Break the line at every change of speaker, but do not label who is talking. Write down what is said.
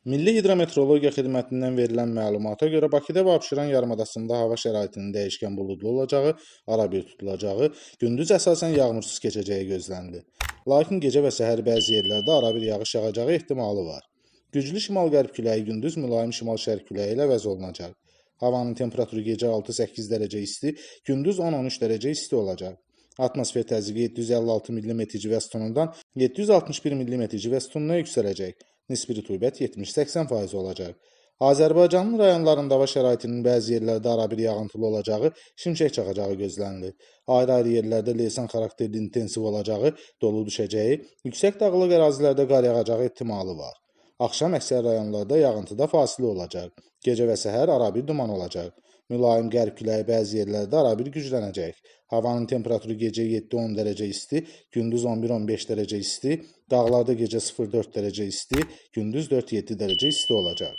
Milli Hidrometeorologiya Xidmətindən verilən məlumata görə Bakıda və Abşeron yarımadasında hava şəraitinin dəyişkən buludlu olacağı, arabir tutulacağı, gündüz əsasən yağmursuz keçəcəyi gözlənilir. Lakin gecə və səhər bəzi yerlərdə arabir yağış yağacağı ehtimalı var. Güclü şimal-qərb küləyi gündüz mülayim şimal-şərq küləyi ilə əvəz olunacaq. Havanın temperaturu gecə 6-8 dərəcə isti, gündüz 10-13 dərəcə isti olacaq. Atmosfer təzyiqi 756 mm civə sütunundan 761 mm civə sütununa yüksələcək. Nisbi rütubət 70-80% olacaq. Azərbaycanın rayonlarında hava şəraitinin bəzi yerlərdə arabir yağıntılı olacağı, şimşək çaxacağı gözlənilir. Ayrı-ayrı yerlərdə leysan xarakterli intensiv olacağı, dolu düşəcəyi, yüksək dağlıq ərazilərdə qar yağacağı ehtimalı var. Axşam əksər rayonlarda yağıntıda fasilə olacaq. Gecə və səhər arabir duman olacaq. Mülayim qərb küləyi bəzi yerlərdə arabir güclənəcək. Havanın temperaturu gecə 7-10 dərəcə isti, gündüz 11-15 dərəcə isti, dağlarda gecə 0-4 dərəcə isti, gündüz 4-7 dərəcə isti olacaq.